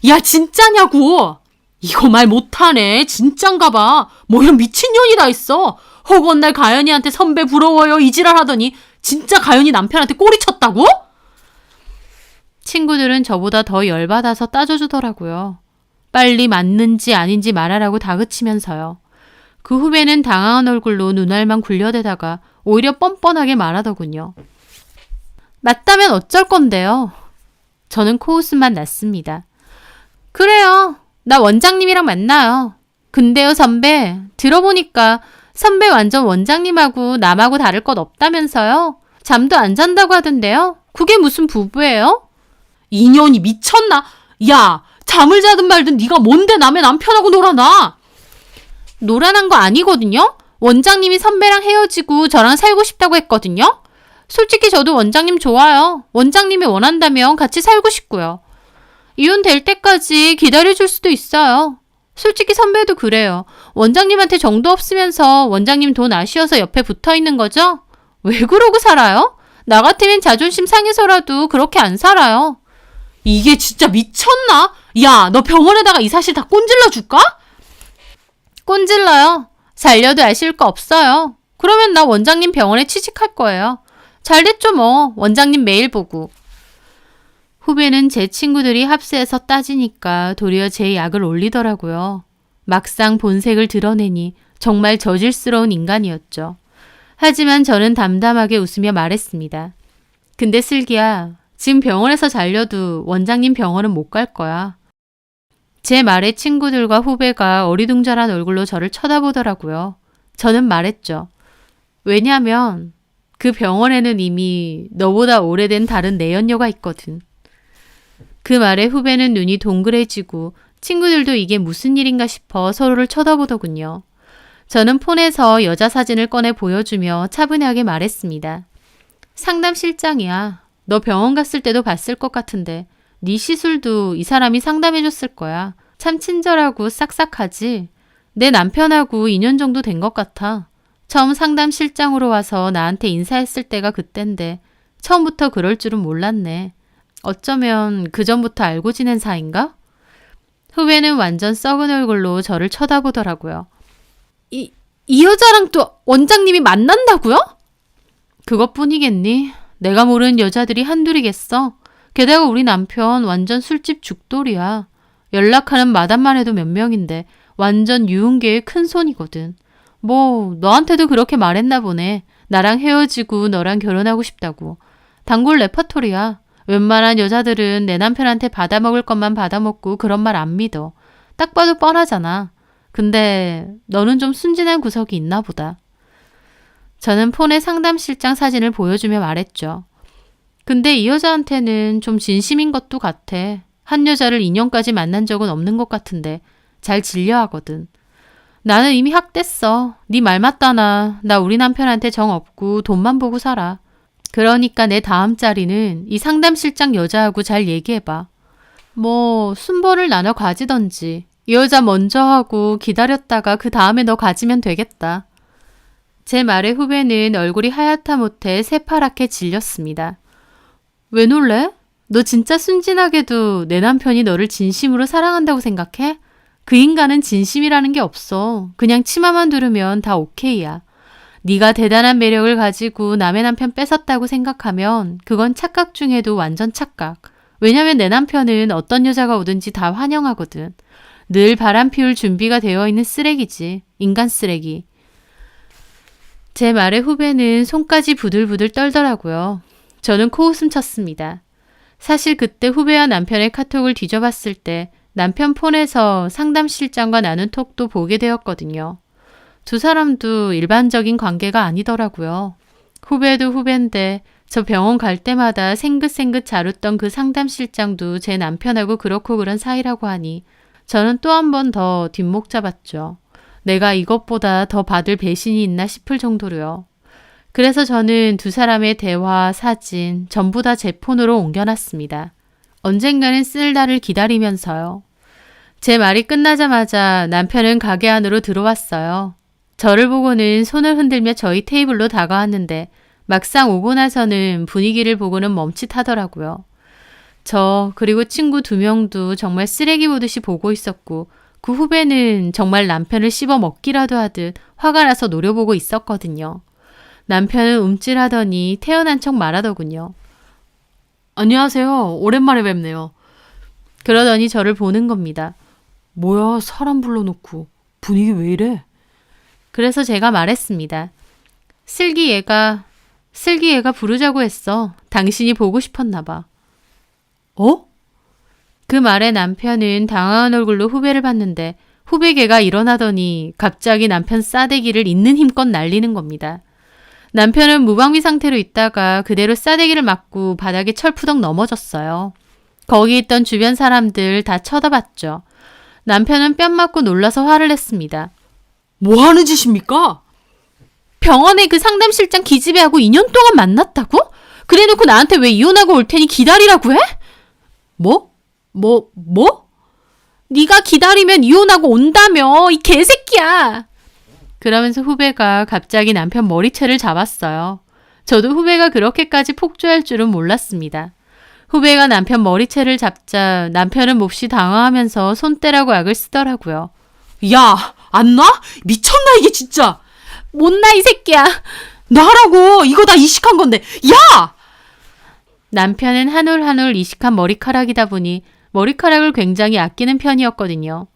야, 진짜냐고! 이거 말 못하네. 진짠가 봐. 뭐 이런 미친년이 다 있어. 허구한 날 가연이한테 선배 부러워요 이지랄 하더니 진짜 가연이 남편한테 꼬리 쳤다고?
친구들은 저보다 더 열받아서 따져주더라고요. 빨리 맞는지 아닌지 말하라고 다그치면서요. 그 후배는 당황한 얼굴로 눈알만 굴려대다가 오히려 뻔뻔하게 말하더군요. 맞다면 어쩔 건데요. 저는 코웃음만 났습니다. 그래요. 나 원장님이랑 만나요. 근데요 선배, 들어보니까 선배 완전 원장님하고 남하고 다를 것 없다면서요? 잠도 안 잔다고 하던데요? 그게 무슨 부부예요?
인연이 미쳤나? 야, 잠을 자든 말든 네가 뭔데 남의 남편하고 놀아나?
노란한 거 아니거든요? 원장님이 선배랑 헤어지고 저랑 살고 싶다고 했거든요? 솔직히 저도 원장님 좋아요. 원장님이 원한다면 같이 살고 싶고요. 이혼 될 때까지 기다려줄 수도 있어요. 솔직히 선배도 그래요. 원장님한테 정도 없으면서 원장님 돈 아쉬워서 옆에 붙어 있는 거죠? 왜 그러고 살아요? 나 같으면 자존심 상해서라도 그렇게 안 살아요.
이게 진짜 미쳤나? 야, 너 병원에다가 이 사실 다 꼰질러 줄까?
꼰질러요. 살려도 아실 거 없어요. 그러면 나 원장님 병원에 취직할 거예요. 잘 됐죠 뭐. 원장님 매일 보고. 후배는 제 친구들이 합세해서 따지니까 도리어 제 약을 올리더라고요. 막상 본색을 드러내니 정말 저질스러운 인간이었죠. 하지만 저는 담담하게 웃으며 말했습니다. 근데 슬기야, 지금 병원에서 잘려도 원장님 병원은 못 갈 거야. 제 말에 친구들과 후배가 어리둥절한 얼굴로 저를 쳐다보더라고요. 저는 말했죠. 왜냐면 그 병원에는 이미 너보다 오래된 다른 내연녀가 있거든. 그 말에 후배는 눈이 동그래지고 친구들도 이게 무슨 일인가 싶어 서로를 쳐다보더군요. 저는 폰에서 여자 사진을 꺼내 보여주며 차분하게 말했습니다. 상담실장이야. 너 병원 갔을 때도 봤을 것 같은데 네 시술도 이 사람이 상담해줬을 거야. 참 친절하고 싹싹하지? 내 남편하고 2년 정도 된 것 같아. 처음 상담실장으로 와서 나한테 인사했을 때가 그땐데 처음부터 그럴 줄은 몰랐네. 어쩌면 그전부터 알고 지낸 사이인가? 후배는 완전 썩은 얼굴로 저를 쳐다보더라고요. 이 여자랑 또 원장님이 만난다고요? 그것뿐이겠니? 내가 모르는 여자들이 한둘이겠어. 게다가 우리 남편 완전 술집 죽돌이야. 연락하는 마담만 해도 몇 명인데 완전 유흥계의 큰 손이거든. 뭐 너한테도 그렇게 말했나 보네. 나랑 헤어지고 너랑 결혼하고 싶다고. 단골 레퍼토리야. 웬만한 여자들은 내 남편한테 받아먹을 것만 받아먹고 그런 말 안 믿어. 딱 봐도 뻔하잖아. 근데 너는 좀 순진한 구석이 있나 보다. 저는 폰에 상담실장 사진을 보여주며 말했죠. 근데 이 여자한테는 좀 진심인 것도 같아. 한 여자를 2년까지 만난 적은 없는 것 같은데 잘 질려하거든. 나는 이미 학됐어. 네 말 맞다나. 나 우리 남편한테 정 없고 돈만 보고 살아. 그러니까 내 다음 자리는 이 상담실장 여자하고 잘 얘기해봐. 뭐 순번을 나눠 가지던지 이 여자 먼저 하고 기다렸다가 그 다음에 너 가지면 되겠다. 제 말에 후배는 얼굴이 하얗다 못해 새파랗게 질렸습니다. 왜 놀래? 너 진짜 순진하게도 내 남편이 너를 진심으로 사랑한다고 생각해? 그 인간은 진심이라는 게 없어. 그냥 치마만 두르면 다 오케이야. 네가 대단한 매력을 가지고 남의 남편 뺏었다고 생각하면 그건 착각 중에도 완전 착각. 왜냐면 내 남편은 어떤 여자가 오든지 다 환영하거든. 늘 바람 피울 준비가 되어 있는 쓰레기지. 인간 쓰레기. 제 말에 후배는 손까지 부들부들 떨더라고요. 저는 코웃음 쳤습니다. 사실 그때 후배와 남편의 카톡을 뒤져봤을 때 남편 폰에서 상담실장과 나눈 톡도 보게 되었거든요. 두 사람도 일반적인 관계가 아니더라고요. 후배도 후배인데 저 병원 갈 때마다 생긋생긋 잘 웃던 그 상담실장도 제 남편하고 그렇고 그런 사이라고 하니 저는 또 한 번 더 뒷목 잡았죠. 내가 이것보다 더 받을 배신이 있나 싶을 정도로요. 그래서 저는 두 사람의 대화, 사진 전부 다 제 폰으로 옮겨놨습니다. 언젠가는 쓸 날을 기다리면서요. 제 말이 끝나자마자 남편은 가게 안으로 들어왔어요. 저를 보고는 손을 흔들며 저희 테이블로 다가왔는데 막상 오고 나서는 분위기를 보고는 멈칫하더라고요. 저 그리고 친구 2명도 정말 쓰레기 보듯이 보고 있었고 그 후배는 정말 남편을 씹어 먹기라도 하듯 화가 나서 노려보고 있었거든요. 남편은 움찔하더니 태어난 척 말하더군요.
안녕하세요. 오랜만에 뵙네요.
그러더니 저를 보는 겁니다.
뭐야, 사람 불러놓고 분위기 왜 이래?
그래서 제가 말했습니다. 슬기 얘가 부르자고 했어. 당신이 보고 싶었나 봐.
어?
그 말에 남편은 당황한 얼굴로 후배를 봤는데 후배 걔가 일어나더니 갑자기 남편 싸대기를 있는 힘껏 날리는 겁니다. 남편은 무방비 상태로 있다가 그대로 싸대기를 맞고 바닥에 철푸덕 넘어졌어요. 거기 있던 주변 사람들 다 쳐다봤죠. 남편은 뺨 맞고 놀라서 화를 냈습니다.
뭐 하는 짓입니까?
병원에 그 상담실장 기집애하고 2년 동안 만났다고? 그래놓고 나한테 왜 이혼하고 올 테니 기다리라고 해?
뭐?
네가 기다리면 이혼하고 온다며, 이 개새끼야. 그러면서 후배가 갑자기 남편 머리채를 잡았어요. 저도 후배가 그렇게까지 폭주할 줄은 몰랐습니다. 후배가 남편 머리채를 잡자 남편은 몹시 당황하면서 손대라고 악을 쓰더라고요.
야, 안 놔? 미쳤나 이게 진짜.
못나 이 새끼야.
나라고. 이거 다 이식한 건데. 야!
남편은 한 올 한 올 이식한 머리카락이다 보니 머리카락을 굉장히 아끼는 편이었거든요.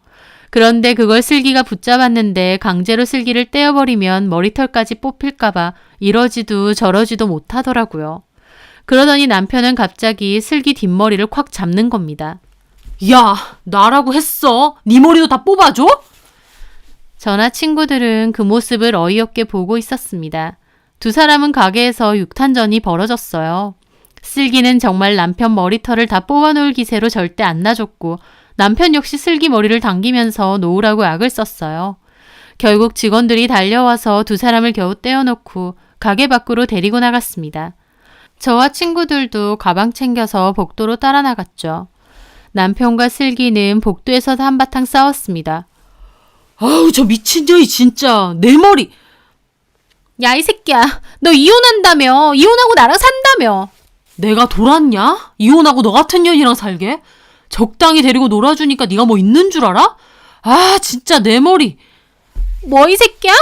그런데 그걸 슬기가 붙잡았는데 강제로 슬기를 떼어버리면 머리털까지 뽑힐까봐 이러지도 저러지도 못하더라고요. 그러더니 남편은 갑자기 슬기 뒷머리를 콱 잡는 겁니다.
야, 나라고 했어. 네 머리도 다 뽑아줘?
저나 친구들은 그 모습을 어이없게 보고 있었습니다. 두 사람은 가게에서 육탄전이 벌어졌어요. 슬기는 정말 남편 머리털을 다 뽑아놓을 기세로 절대 안 놔줬고 남편 역시 슬기 머리를 당기면서 놓으라고 악을 썼어요. 결국 직원들이 달려와서 두 사람을 겨우 떼어놓고 가게 밖으로 데리고 나갔습니다. 저와 친구들도 가방 챙겨서 복도로 따라 나갔죠. 남편과 슬기는 복도에서 한바탕 싸웠습니다.
아우, 저 미친년이 진짜. 내 머리.
야, 이 새끼야. 너 이혼한다며. 이혼하고 나랑 산다며.
내가 돌았냐? 이혼하고 너 같은 년이랑 살게? 적당히 데리고 놀아주니까 네가 뭐 있는 줄 알아? 아, 진짜 내 머리.
뭐 이 새끼야?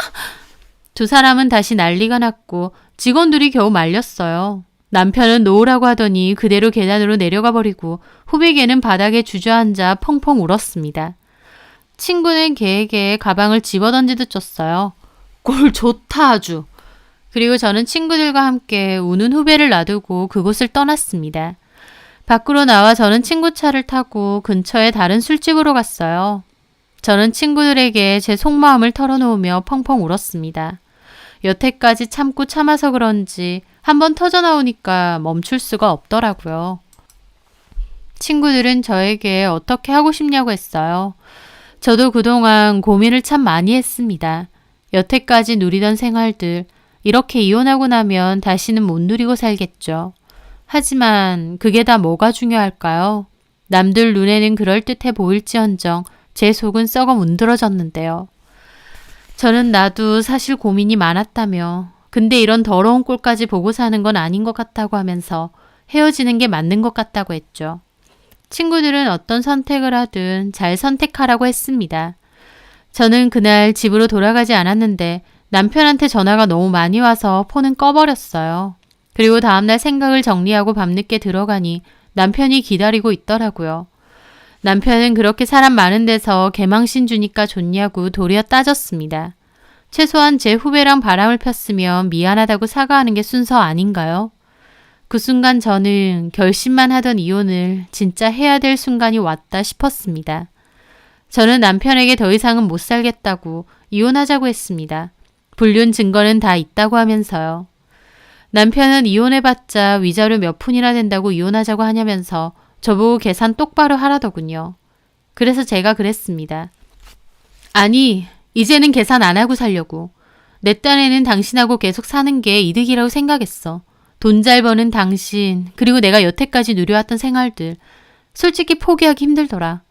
두 사람은 다시 난리가 났고 직원들이 겨우 말렸어요. 남편은 놓으라고 하더니 그대로 계단으로 내려가 버리고 후배에게는 바닥에 주저앉아 펑펑 울었습니다. 친구는 걔에게 가방을 집어던지듯 줬어요.
꼴 좋다 아주.
그리고 저는 친구들과 함께 우는 후배를 놔두고 그곳을 떠났습니다. 밖으로 나와 저는 친구 차를 타고 근처의 다른 술집으로 갔어요. 저는 친구들에게 제 속마음을 털어놓으며 펑펑 울었습니다. 여태까지 참고 참아서 그런지 한번 터져나오니까 멈출 수가 없더라고요. 친구들은 저에게 어떻게 하고 싶냐고 했어요. 저도 그동안 고민을 참 많이 했습니다. 여태까지 누리던 생활들, 이렇게 이혼하고 나면 다시는 못 누리고 살겠죠. 하지만 그게 다 뭐가 중요할까요? 남들 눈에는 그럴듯해 보일지언정 제 속은 썩어 문드러졌는데요. 저는 나도 사실 고민이 많았다며 근데 이런 더러운 꼴까지 보고 사는 건 아닌 것 같다고 하면서 헤어지는 게 맞는 것 같다고 했죠. 친구들은 어떤 선택을 하든 잘 선택하라고 했습니다. 저는 그날 집으로 돌아가지 않았는데 남편한테 전화가 너무 많이 와서 폰은 꺼버렸어요. 그리고 다음날 생각을 정리하고 밤늦게 들어가니 남편이 기다리고 있더라고요. 남편은 그렇게 사람 많은 데서 개망신 주니까 좋냐고 도리어 따졌습니다. 최소한 제 후배랑 바람을 폈으면 미안하다고 사과하는 게 순서 아닌가요? 그 순간 저는 결심만 하던 이혼을 진짜 해야 될 순간이 왔다 싶었습니다. 저는 남편에게 더 이상은 못 살겠다고 이혼하자고 했습니다. 불륜 증거는 다 있다고 하면서요. 남편은 이혼해봤자 위자료 몇 푼이나 된다고 이혼하자고 하냐면서 저보고 계산 똑바로 하라더군요. 그래서 제가 그랬습니다. 아니, 이제는 계산 안 하고 살려고. 내 딴에는 당신하고 계속 사는 게 이득이라고 생각했어. 돈 잘 버는 당신, 그리고 내가 여태까지 누려왔던 생활들. 솔직히 포기하기 힘들더라.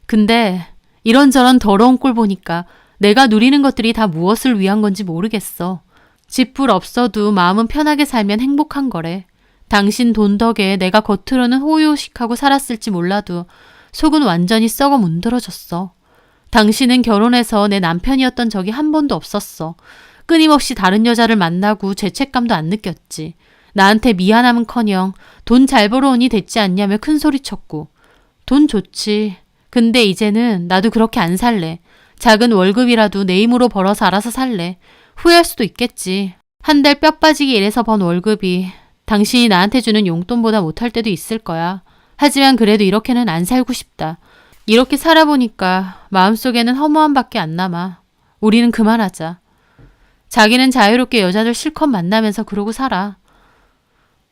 근데 이런저런 더러운 꼴 보니까 내가 누리는 것들이 다 무엇을 위한 건지 모르겠어. 집불 없어도 마음은 편하게 살면 행복한 거래. 당신 돈 덕에 내가 겉으로는 호의호식하고 살았을지 몰라도 속은 완전히 썩어 문드러졌어. 당신은 결혼해서 내 남편이었던 적이 한 번도 없었어. 끊임없이 다른 여자를 만나고 죄책감도 안 느꼈지. 나한테 미안함은커녕 돈 잘 벌어오니 됐지 않냐며 큰소리쳤고. 돈 좋지. 근데 이제는 나도 그렇게 안 살래. 작은 월급이라도 내 힘으로 벌어서 알아서 살래. 후회할 수도 있겠지. 한 달 뼈 빠지게 일해서 번 월급이 당신이 나한테 주는 용돈보다 못할 때도 있을 거야. 하지만 그래도 이렇게는 안 살고 싶다. 이렇게 살아보니까 마음속에는 허무함밖에 안 남아. 우리는 그만하자. 자기는 자유롭게 여자들 실컷 만나면서 그러고 살아.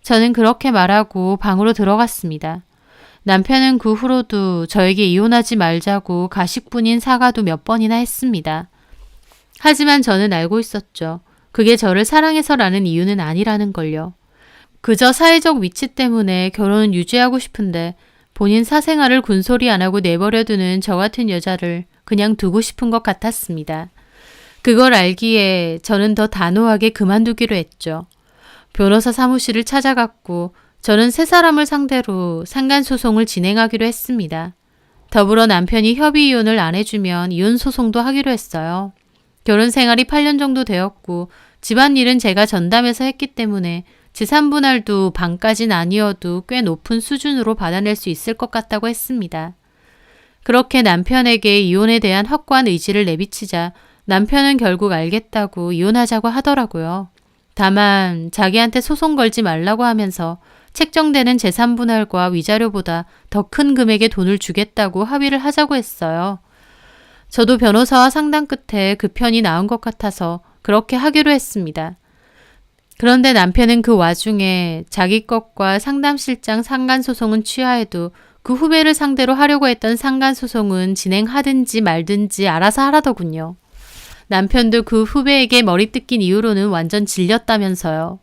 저는 그렇게 말하고 방으로 들어갔습니다. 남편은 그 후로도 저에게 이혼하지 말자고 가식뿐인 사과도 몇 번이나 했습니다. 하지만 저는 알고 있었죠. 그게 저를 사랑해서라는 이유는 아니라는 걸요. 그저 사회적 위치 때문에 결혼은 유지하고 싶은데 본인 사생활을 군소리 안 하고 내버려두는 저 같은 여자를 그냥 두고 싶은 것 같았습니다. 그걸 알기에 저는 더 단호하게 그만두기로 했죠. 변호사 사무실을 찾아갔고 저는 세 사람을 상대로 상간소송을 진행하기로 했습니다. 더불어 남편이 협의 이혼을 안 해주면 이혼 소송도 하기로 했어요. 결혼 생활이 8년 정도 되었고 집안일은 제가 전담해서 했기 때문에 재산 분할도 반까진 아니어도 꽤 높은 수준으로 받아낼 수 있을 것 같다고 했습니다. 그렇게 남편에게 이혼에 대한 확고한 의지를 내비치자 남편은 결국 알겠다고 이혼하자고 하더라고요. 다만 자기한테 소송 걸지 말라고 하면서 책정되는 재산 분할과 위자료보다 더 큰 금액의 돈을 주겠다고 합의를 하자고 했어요. 저도 변호사와 상담 끝에 그 편이 나은 것 같아서 그렇게 하기로 했습니다. 그런데 남편은 그 와중에 자기 것과 상담실장 상간소송은 취하해도 그 후배를 상대로 하려고 했던 상간소송은 진행하든지 말든지 알아서 하라더군요. 남편도 그 후배에게 머리 뜯긴 이후로는 완전 질렸다면서요.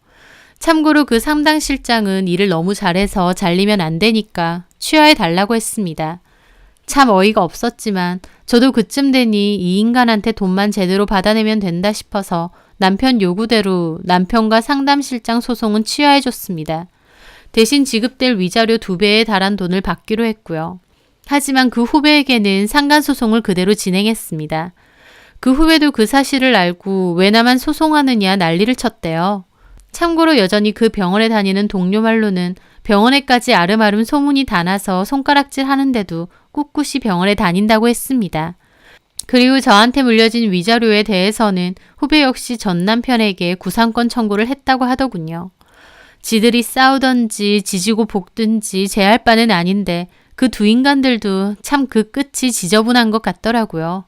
참고로 그 상담실장은 일을 너무 잘해서 잘리면 안 되니까 취하해 달라고 했습니다. 참 어이가 없었지만 저도 그쯤 되니 이 인간한테 돈만 제대로 받아내면 된다 싶어서 남편 요구대로 남편과 상담실장 소송은 취하해줬습니다. 대신 지급될 위자료 2배에 달한 돈을 받기로 했고요. 하지만 그 후배에게는 상간소송을 그대로 진행했습니다. 그 후배도 그 사실을 알고 왜 나만 소송하느냐 난리를 쳤대요. 참고로 여전히 그 병원에 다니는 동료 말로는 병원에까지 아름아름 소문이 다 나서 손가락질 하는데도 꿋꿋이 병원에 다닌다고 했습니다. 그리고 저한테 물려진 위자료에 대해서는 후배 역시 전 남편에게 구상권 청구를 했다고 하더군요. 지들이 싸우던지 지지고 볶든지 제할 바는 아닌데 그 두 인간들도 참 그 끝이 지저분한 것 같더라고요.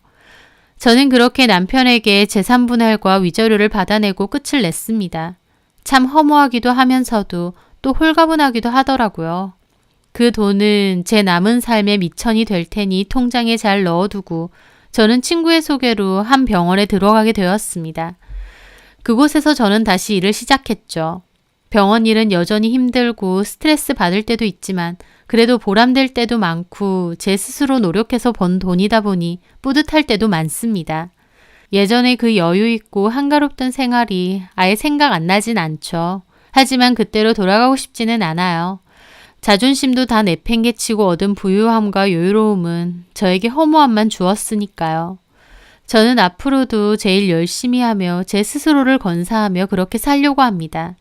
저는 그렇게 남편에게 재산 분할과 위자료를 받아내고 끝을 냈습니다. 참 허무하기도 하면서도 또 홀가분하기도 하더라고요. 그 돈은 제 남은 삶의 미천이 될 테니 통장에 잘 넣어두고 저는 친구의 소개로 한 병원에 들어가게 되었습니다. 그곳에서 저는 다시 일을 시작했죠. 병원 일은 여전히 힘들고 스트레스 받을 때도 있지만 그래도 보람될 때도 많고 제 스스로 노력해서 번 돈이다 보니 뿌듯할 때도 많습니다. 예전에 그 여유 있고 한가롭던 생활이 아예 생각 안 나진 않죠. 하지만 그때로 돌아가고 싶지는 않아요. 자존심도 다 내팽개치고 얻은 부유함과 여유로움은 저에게 허무함만 주었으니까요. 저는 앞으로도 제일 열심히 하며 제 스스로를 건사하며 그렇게 살려고 합니다.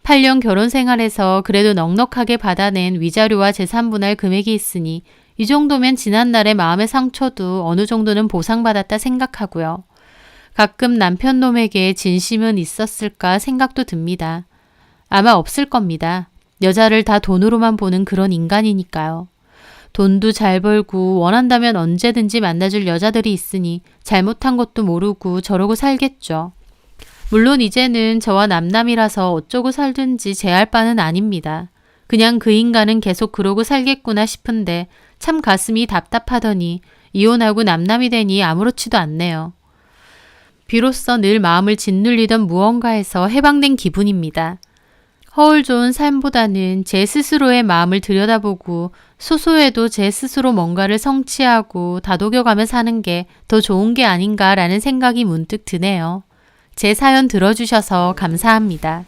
8년 결혼 생활에서 그래도 넉넉하게 받아낸 위자료와 재산 분할 금액이 있으니 이 정도면 지난날의 마음의 상처도 어느 정도는 보상받았다 생각하고요. 가끔 남편 놈에게 진심은 있었을까 생각도 듭니다. 아마 없을 겁니다. 여자를 다 돈으로만 보는 그런 인간이니까요. 돈도 잘 벌고 원한다면 언제든지 만나줄 여자들이 있으니 잘못한 것도 모르고 저러고 살겠죠. 물론 이제는 저와 남남이라서 어쩌고 살든지 제할 바는 아닙니다. 그냥 그 인간은 계속 그러고 살겠구나 싶은데 참 가슴이 답답하더니 이혼하고 남남이 되니 아무렇지도 않네요. 비로소 늘 마음을 짓눌리던 무언가에서 해방된 기분입니다. 허울 좋은 삶보다는 제 스스로의 마음을 들여다보고 소소해도 제 스스로 뭔가를 성취하고 다독여가며 사는 게 더 좋은 게 아닌가라는 생각이 문득 드네요. 제 사연 들어주셔서 감사합니다.